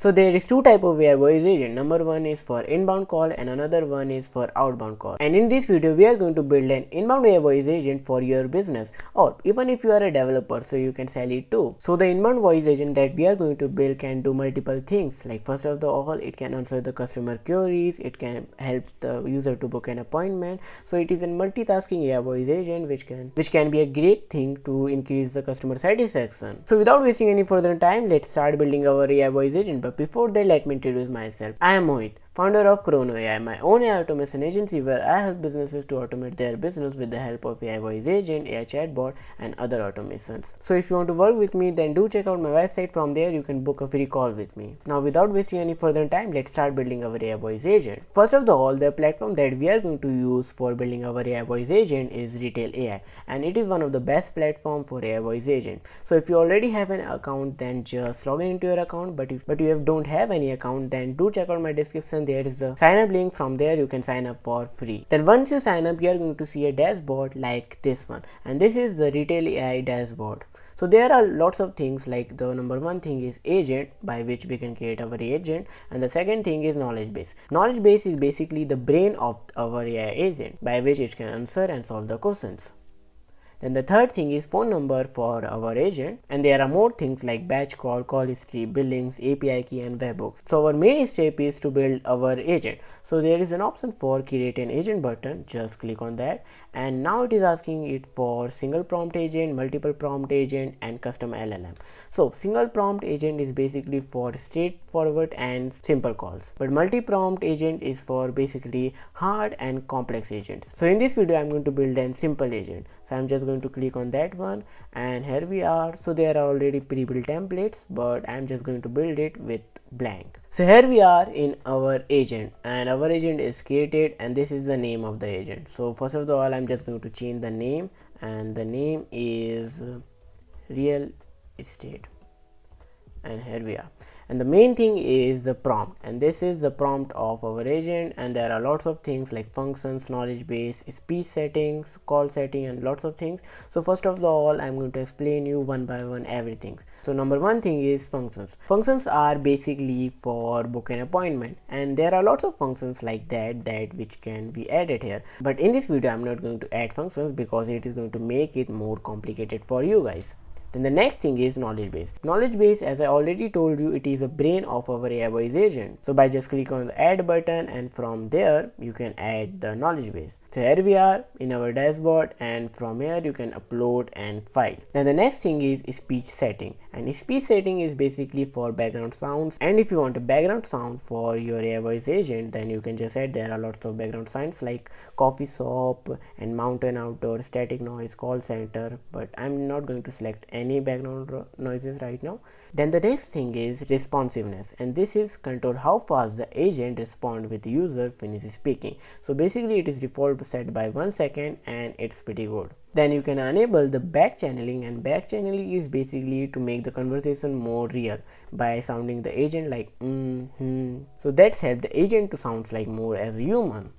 So there is two type of AI voice agent. Number one is for inbound call and another one is for outbound call. And in this video we are going to build an inbound AI voice agent for your business, or even if you are a developer so you can sell it too. So the inbound voice agent that we are going to build can do multiple things. Like first of all, it can answer the customer queries, it can help the user to book an appointment. So it is a multitasking AI voice agent which can be a great thing to increase the customer satisfaction. So without wasting any further time, let's start building our AI voice agent. But before that, let me introduce myself. I am Mohit, founder of Chrono AI, my own AI automation agency where I help businesses to automate their business with the help of AI voice agent, AI chatbot, and other automations. So if you want to work with me, then do check out my website. From there, you can book a free call with me. Now, without wasting any further time, let's start building our AI voice agent. First of all, the platform that we are going to use for building our AI voice agent is Retell AI, and it is one of the best platform for AI voice agent. So if you already have an account, then just log into your account. But if you don't have any account, then do check out my description. There is a sign up link. From there you can sign up for free. Then once you sign up, you are going to see a dashboard like this one, and this is the Retell AI dashboard. So there are lots of things, like the number one thing is agent, by which we can create our agent, and the second thing is knowledge base. Knowledge base is basically the brain of our AI agent, by which it can answer and solve the questions. Then the third thing is phone number for our agent, and there are more things like batch call, call history, billings, API key, and webhooks. So our main step is to build our agent. So there is an option for create an agent button. Just click on that, and now it is asking it for single prompt agent, multiple prompt agent, and custom LLM. So single prompt agent is basically for straightforward and simple calls, but multi-prompt agent is for basically hard and complex agents. So in this video I'm going to build a simple agent. So I'm just going to click on that one, and here we are. So there are already pre-built templates, but I'm just going to build it with blank. So here we are in our agent, and our agent is created, and this is the name of the agent. So first of all, I'm just going to change the name, and the name is real estate, and here we are. And the main thing is the prompt, and this is the prompt of our agent, and there are lots of things like functions, knowledge base, speech settings, call setting, and lots of things. So first of all, I'm going to explain you one by one everything. So number one thing is functions. Functions are basically for book an appointment, and there are lots of functions like that which can be added here, but in this video I'm not going to add functions because it is going to make it more complicated for you guys. Then the next thing is knowledge base. Knowledge base, as I already told you, it is a brain of our AI voice agent. So by just click on the add button, and from there you can add the knowledge base. So here we are in our dashboard, and from here you can upload and file. Then the next thing is speech setting, and speech setting is basically for background sounds. And if you want a background sound for your AI voice agent, then you can just add. There are lots of background sounds like coffee shop and mountain outdoor, static noise, call center, but I'm not going to select any background noises right now. Then the next thing is responsiveness, and this is control how fast the agent respond with the user finishes speaking. So basically it is default set by 1 second, and it's pretty good. Then you can enable the back channeling, and back channeling is basically to make the conversation more real by sounding the agent like So that's help the agent to sounds like more as a human.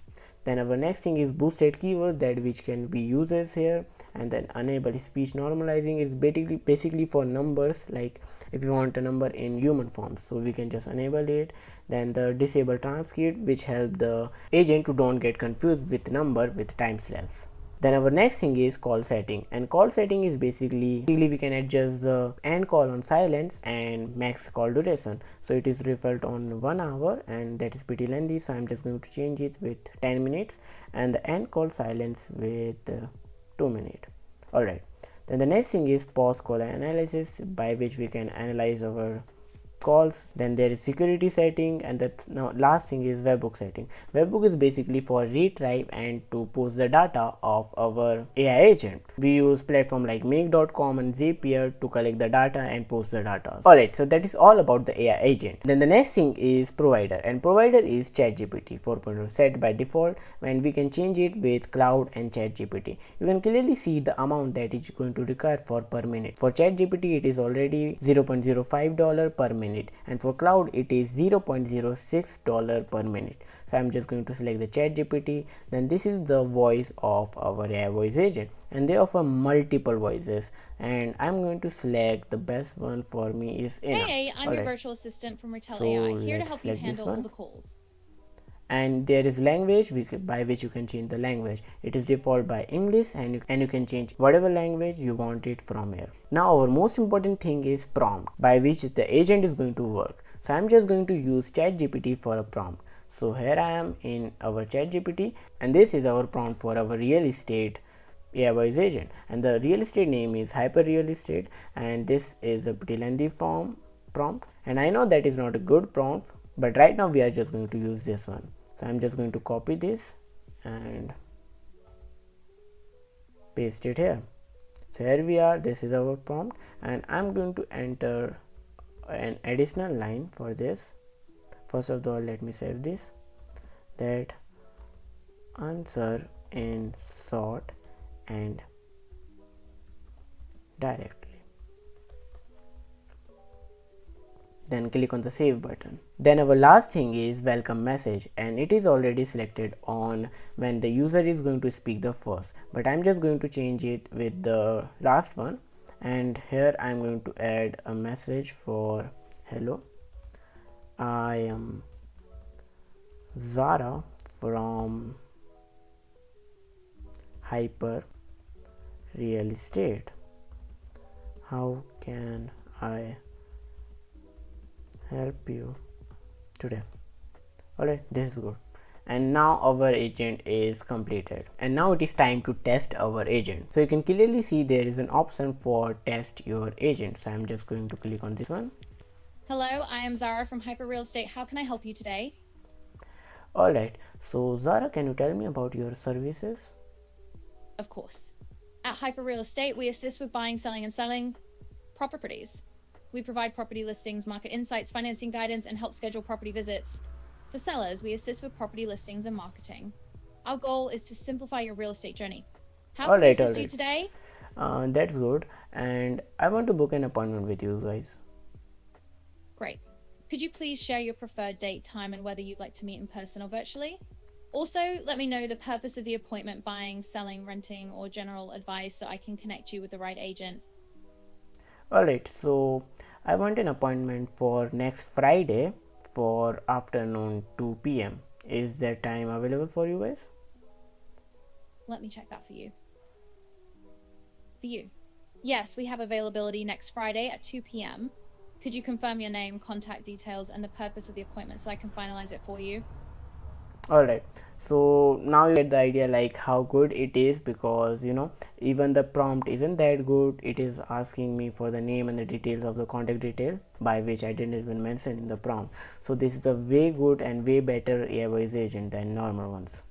Then our next thing is boosted keyword, that which can be used here. And then enable speech normalizing is basically for numbers, like if you want a number in human form, so we can just enable it. Then the disable transcript, which help the agent to don't get confused with number with timestamps. Then our next thing is call setting, and call setting is basically we can adjust the end call on silence and max call duration. So it is default on 1 hour, and that is pretty lengthy, so I'm just going to change it with 10 minutes, and the end call silence with 2 minutes. Alright, then the next thing is pause call analysis, by which we can analyze our calls. Then there is security setting, and the last thing is webhook setting. Webhook is basically for retrieve and to post the data of our AI agent. We use platform like make.com and Zapier to collect the data and post the data. Alright, so that is all about the AI agent. Then the next thing is provider, and provider is ChatGPT 4.0 set by default, and we can change it with cloud and ChatGPT. You can clearly see the amount that is going to require for per minute. For ChatGPT it is already $0.05 per minute. minute, and for cloud it is $0.06 per minute. So I'm just going to select the ChatGPT. Then this is the voice of our AI voice agent, and they offer multiple voices, and I'm going to select the best one for me is Ina. Hey, I'm your virtual assistant from Retell So AI, here to let's help you select this handle all one. the calls. And there is language by which you can change the language. It is default by English, and you can change whatever language you want it from here. Now our most important thing is prompt by which the agent is going to work. So I'm just going to use ChatGPT for a prompt. So here I am in our ChatGPT, and this is our prompt for our real estate AI voice agent, and the real estate name is hyper real estate, and this is a pretty lengthy form prompt, and I know that is not a good prompt, but right now we are just going to use this one. So I'm just going to copy this and paste it here. So here we are, this is our prompt, and I'm going to enter an additional line for this. First of all, let me save this, that answer in short and directly. Then click on the save button. Then our last thing is welcome message, and it is already selected on when the user is going to speak the first, but I'm just going to change it with the last one, and here I'm going to add a message for hello, I am Zara from hyper real estate, how can I help you today? Alright, this is good. And now our agent is completed, and now it is time to test our agent. So you can clearly see there is an option for test your agent. So I'm just going to click on this one. Hello, I am Zara from Hyper Real Estate. How can I help you today? Alright, so Zara, can you tell me about your services? Of course. At Hyper Real Estate, we assist with buying, selling, and selling properties. We provide property listings, market insights, financing guidance, and help schedule property visits. For sellers, we assist with property listings and marketing. Our goal is to simplify your real estate journey. How can we assist you today? That's good, and I want to book an appointment with you guys. Great. Could you please share your preferred date, time, and whether you'd like to meet in person or virtually? Also, let me know the purpose of the appointment: buying, selling, renting, or general advice, so I can connect you with the right agent. Alright, so I want an appointment for next Friday for afternoon 2 p.m. Is that time available for you guys? Let me check that for you. For you. Yes, we have availability next Friday at 2 p.m. Could you confirm your name, contact details, and the purpose of the appointment so I can finalize it for you? Alright, so now you get the idea like how good it is, because even the prompt isn't that good. It is asking me for the name and the details of the contact detail by which I didn't even mention in the prompt. So this is a way good and way better AI voice agent than normal ones.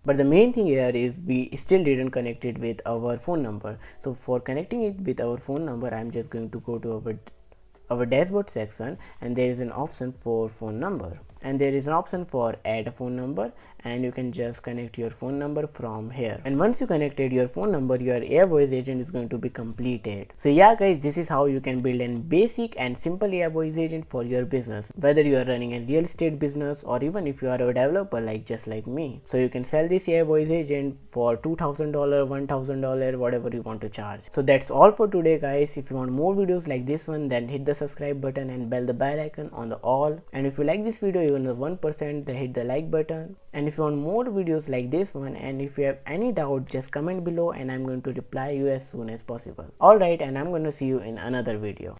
But the main thing here is we still didn't connect it with our phone number. So for connecting it with our phone number, I'm just going to go to our dashboard section, and there is an option for phone number, and there is an option for add a phone number, and you can just connect your phone number from here. And once you connected your phone number, your AI voice agent is going to be completed. So yeah guys, this is how you can build a basic and simple AI voice agent for your business, whether you are running a real estate business or even if you are a developer just like me. So you can sell this AI voice agent for $2,000, $1,000, whatever you want to charge. So that's all for today guys. If you want more videos like this one, then hit the subscribe button and bell the bell icon on the all. And if you like this video even the 1%, then hit the like button. And if you want more videos like this one, and if you have any doubt, just comment below and I'm going to reply you as soon as possible. Alright, and I'm going to see you in another video.